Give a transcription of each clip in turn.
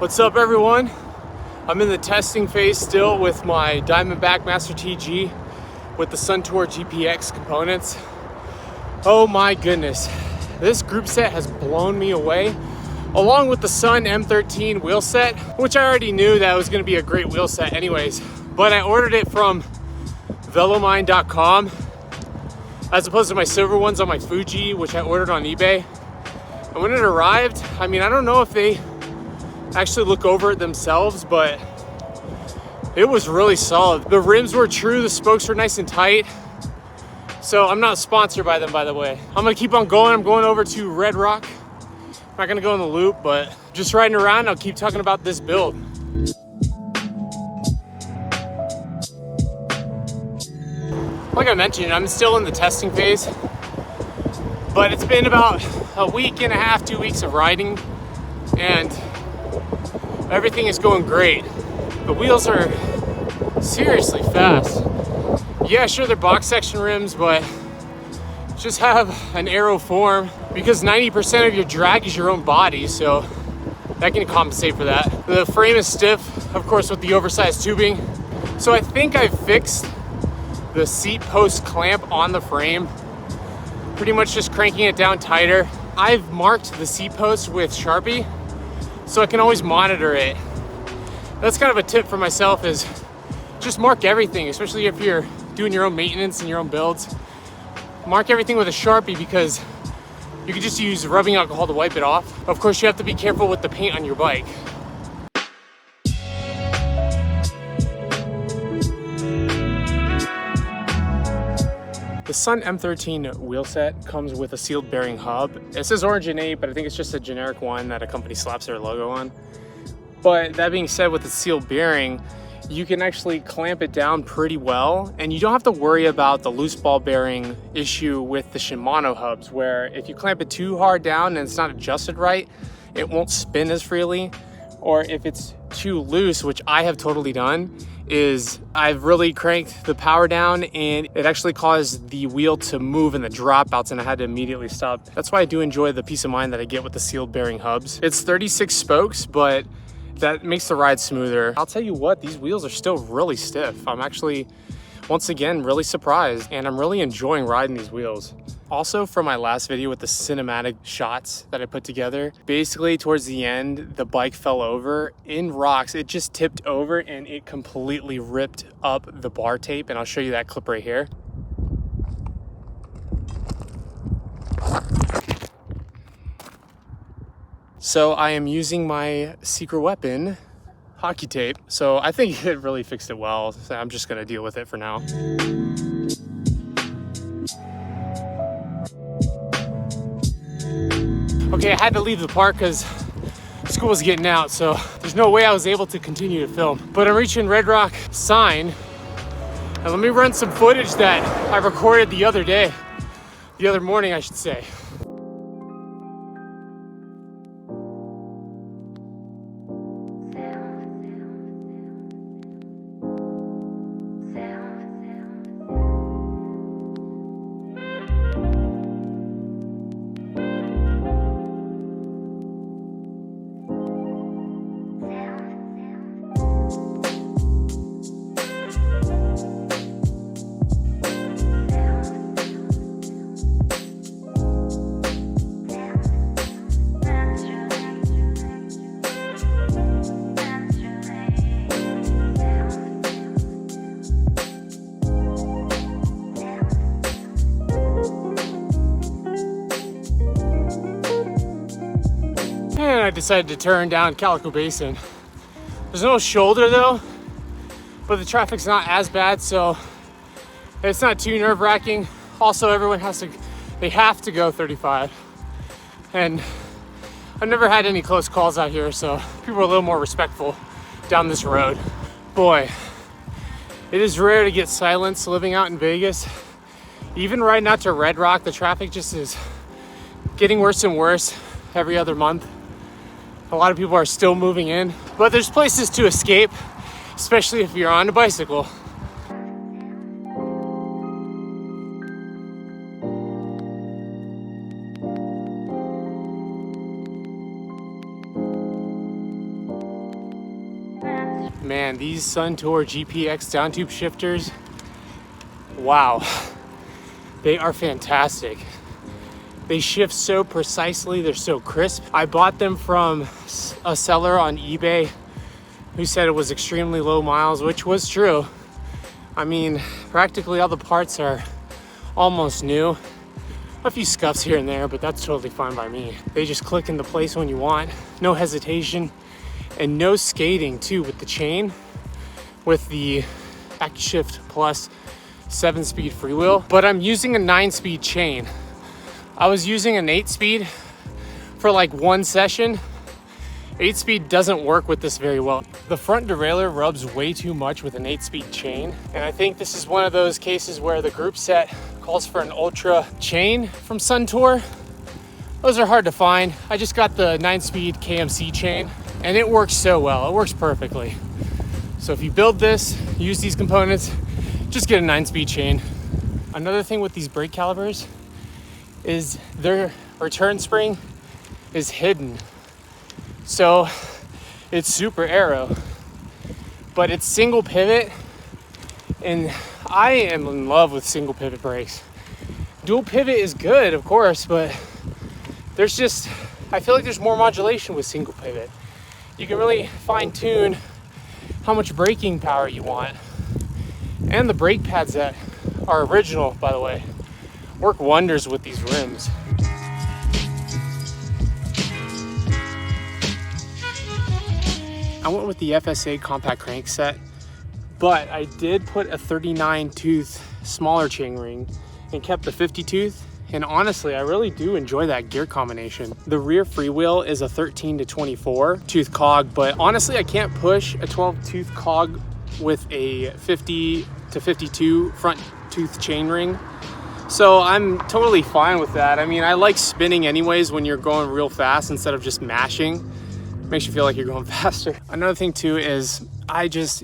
What's up, everyone? I'm in the testing phase still with my Diamondback Master TG with the Suntour GPX components. Oh my goodness, this group set has blown me away, along with the Sun M13 wheel set, which I already knew that was going to be a great wheel set anyways, but I ordered it from velomine.com as opposed to my silver ones on my Fuji, which I ordered on eBay. And when it arrived, I mean, I don't know if they actually look over it themselves, but it was really solid. The rims were true, the spokes were nice and tight. So I'm not sponsored by them, by the way. I'm gonna keep on going. I'm going over to Red Rock. I'm not gonna go in the loop, but just riding around, I'll keep talking about this build. Like I mentioned, I'm still in the testing phase, but it's been about a week and a half, 2 weeks of riding, and everything is going great. The wheels are seriously fast. Yeah, sure, they're box section rims, but just have an aero form because 90% of your drag is your own body, so that can compensate for that. The frame is stiff, of course, with the oversized tubing. So I think I fixed the seat post clamp on the frame, pretty much just cranking it down tighter. I've marked the seat post with Sharpie, so I can always monitor it. That's kind of a tip for myself, is just mark everything, especially if you're doing your own maintenance and your own builds. Mark everything with a Sharpie because you can just use rubbing alcohol to wipe it off. Of course, you have to be careful with the paint on your bike. The Sun M13 wheel set comes with a sealed bearing hub. It says Originate, but I think it's just a generic one that a company slaps their logo on. But that being said, with the sealed bearing, you can actually clamp it down pretty well, and you don't have to worry about the loose ball bearing issue with the Shimano hubs, where if you clamp it too hard down and it's not adjusted right, it won't spin as freely. Or if it's too loose, which I have totally done, is I've really cranked the power down and it actually caused the wheel to move in the dropouts, and I had to immediately stop. That's why I do enjoy the peace of mind that I get with the sealed bearing hubs. It's 36 spokes, but that makes the ride smoother. I'll tell you what, these wheels are still really stiff. I'm actually, once again, really surprised, and I'm really enjoying riding these wheels. Also, from my last video with the cinematic shots that I put together, basically towards the end, the bike fell over in rocks. It just tipped over and it completely ripped up the bar tape, and I'll show you that clip right here. So I am using my secret weapon, hockey tape. So I think it really fixed it well. So I'm just gonna deal with it for now. Okay, I had to leave the park because school was getting out, so there's no way I was able to continue to film. But I'm reaching Red Rock sign, and let me run some footage that I recorded the other morning, I should say. And I decided to turn down Calico Basin. There's no shoulder though, but the traffic's not as bad, so it's not too nerve-wracking. Also, everyone they have to go 35. And I've never had any close calls out here, so people are a little more respectful down this road. Boy, it is rare to get silence living out in Vegas. Even riding out to Red Rock, the traffic just is getting worse and worse every other month. A lot of people are still moving in, but there's places to escape, especially if you're on a bicycle. Man, these Suntour GPX down tube shifters, wow, they are fantastic. They shift so precisely, they're so crisp. I bought them from a seller on eBay who said it was extremely low miles, which was true. I mean, practically all the parts are almost new. A few scuffs here and there, but that's totally fine by me. They just click into place when you want, no hesitation, and no skating too with the chain, with the ActiShift Plus 7-speed freewheel. But I'm using a 9-speed chain. I was using an 8-speed for like one session. 8-speed doesn't work with this very well. The front derailleur rubs way too much with an 8-speed chain. And I think this is one of those cases where the Groupset calls for an ultra chain from Suntour. Those are hard to find. I just got the 9-speed KMC chain and it works so well. It works perfectly. So if you build this, use these components, just get a 9-speed chain. Another thing with these brake calipers is their return spring is hidden. So it's super aero, but it's single pivot, and I am in love with single pivot brakes. Dual pivot is good, of course, but there's just, I feel like there's more modulation with single pivot. You can really fine tune how much braking power you want. And the brake pads that are original, by the way, work wonders with these rims. I went with the FSA compact crank set, but I did put a 39 tooth smaller chainring and kept the 50 tooth. And honestly, I really do enjoy that gear combination. The rear freewheel is a 13 to 24 tooth cog, but honestly, I can't push a 12 tooth cog with a 50 to 52 front tooth chainring. So I'm totally fine with that. I mean, I like spinning anyways when you're going real fast instead of just mashing. Makes you feel like you're going faster. Another thing too is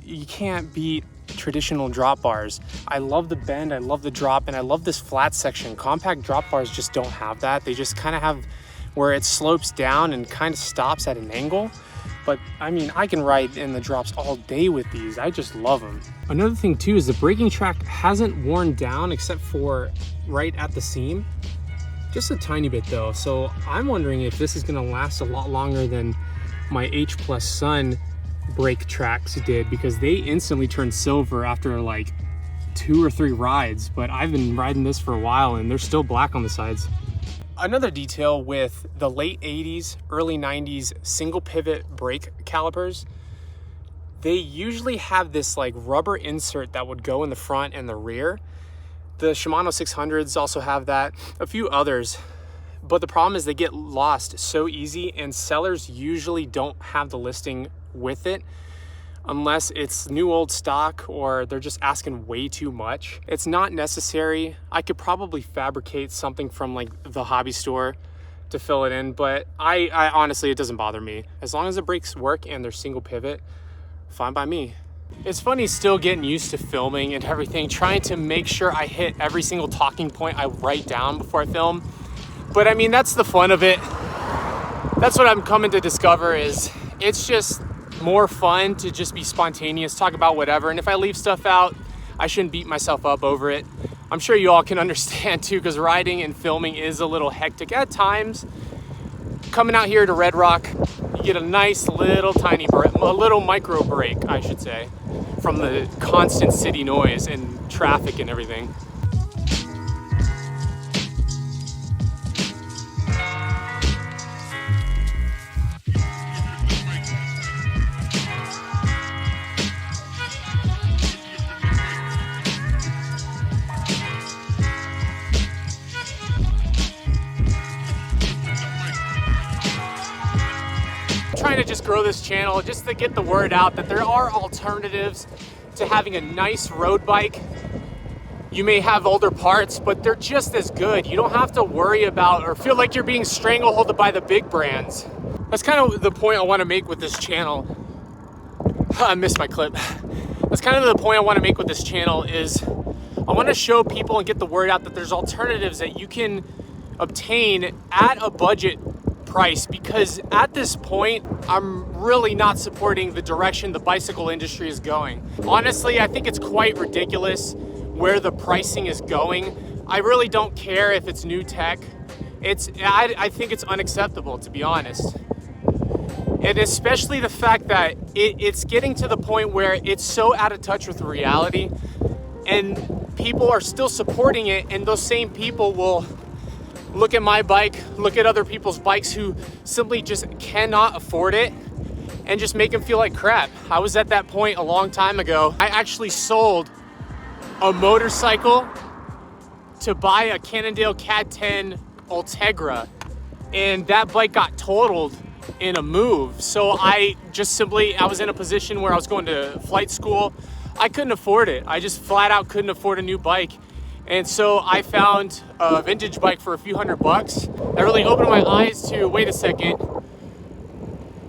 you can't beat traditional drop bars. I love the bend, I love the drop, and I love this flat section. Compact drop bars just don't have that. They just kind of have where it slopes down and kind of stops at an angle. But I mean, I can ride in the drops all day with these. I just love them. Another thing too is the braking track hasn't worn down except for right at the seam. Just a tiny bit though. So I'm wondering if this is gonna last a lot longer than my H Plus Sun brake tracks did, because they instantly turned silver after like 2 or 3 rides. But I've been riding this for a while and they're still black on the sides. Another detail with the late 80s, early 90s single pivot brake calipers, they usually have this like rubber insert that would go in the front and the rear. The Shimano 600s also have that, a few others. But the problem is they get lost so easy, and sellers usually don't have the listing with it unless it's new old stock or they're just asking way too much. It's not necessary. I could probably fabricate something from like the hobby store to fill it in, but I honestly, it doesn't bother me. As long as the brakes work and they're single pivot, fine by me. It's funny still getting used to filming and everything, trying to make sure I hit every single talking point I write down before I film. But I mean, that's the fun of it. That's what I'm coming to discover, is it's just more fun to just be spontaneous, talk about whatever. And if I leave stuff out, I shouldn't beat myself up over it. I'm sure you all can understand too, because riding and filming is a little hectic at times. Coming out here to Red Rock, you get a nice little tiny break, a little micro break, I should say, from the constant city noise and traffic and everything. Trying to just grow this channel, just to get the word out that there are alternatives to having a nice road bike. You may have older parts, but they're just as good. You don't have to worry about or feel like you're being strangleholded by the big brands. That's kind of the point I want to make with this channel. I missed my clip. That's kind of the point I want to make with this channel, is I want to show people and get the word out that there's alternatives that you can obtain at a budget price, because at this point, I'm really not supporting the direction the bicycle industry is going. Honestly, I think it's quite ridiculous where the pricing is going. I really don't care if it's new tech. I think it's unacceptable, to be honest. And especially the fact that it's getting to the point where it's so out of touch with reality, and people are still supporting it, and those same people will look at my bike, look at other people's bikes who simply just cannot afford it, and just make them feel like crap. I was at that point a long time ago. I actually sold a motorcycle to buy a Cannondale CAD 10 Ultegra, and that bike got totaled in a move. So I was in a position where I was going to flight school. I couldn't afford it. I just flat out couldn't afford a new bike. And so I found a vintage bike for a few $100. That really opened my eyes to, wait a second,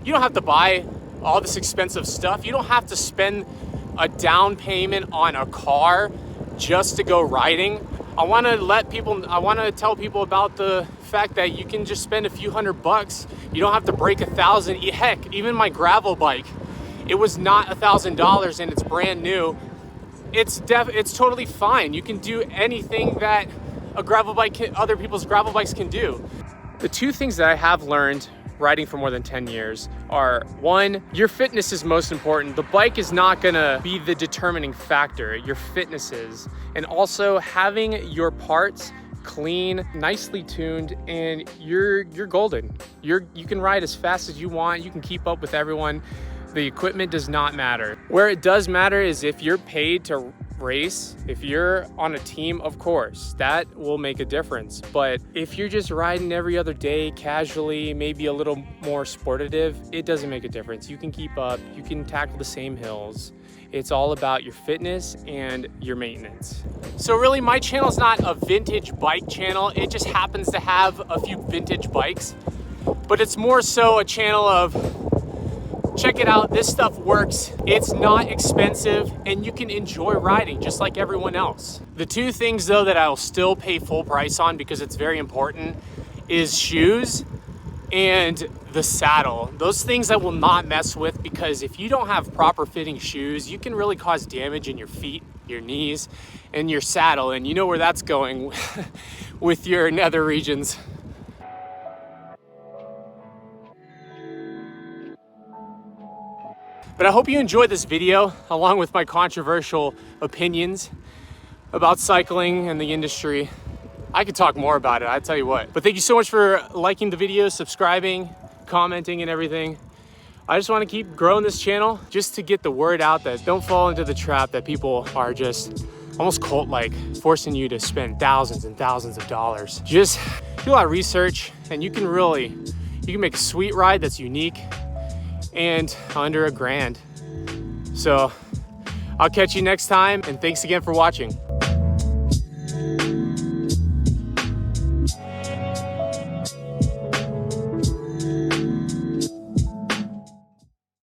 you don't have to buy all this expensive stuff. You don't have to spend a down payment on a car just to go riding. I want to tell people about the fact that you can just spend a few $100. You don't have to break $1,000. Heck, even my gravel bike, it was not $1,000 and it's brand new. It's totally fine. You can do anything that other people's gravel bikes can do. The two things that I have learned riding for more than 10 years are, one, your fitness is most important. The bike is not gonna be the determining factor, your fitness is. And also having your parts clean, nicely tuned, and you're golden. You can ride as fast as you want, you can keep up with everyone. The equipment does not matter. Where it does matter is if you're paid to race, if you're on a team, of course, that will make a difference. But if you're just riding every other day casually, maybe a little more sportative, it doesn't make a difference. You can keep up, you can tackle the same hills. It's all about your fitness and your maintenance. So really, my channel is not a vintage bike channel. It just happens to have a few vintage bikes, but it's more so a channel of, check it out, this stuff works, it's not expensive, and you can enjoy riding just like everyone else. The two things though that I'll still pay full price on, because it's very important, is shoes and the saddle. Those things I will not mess with, because if you don't have proper fitting shoes, you can really cause damage in your feet, your knees, and your saddle, and you know where that's going with your nether regions. But I hope you enjoyed this video, along with my controversial opinions about cycling and the industry. I could talk more about it, I tell you what. But thank you so much for liking the video, subscribing, commenting, and everything. I just want to keep growing this channel just to get the word out that don't fall into the trap that people are just almost cult-like, forcing you to spend thousands and thousands of dollars. Just do a lot of research, and you can make a sweet ride that's unique and under $1,000. So I'll catch you next time, and thanks again for watching.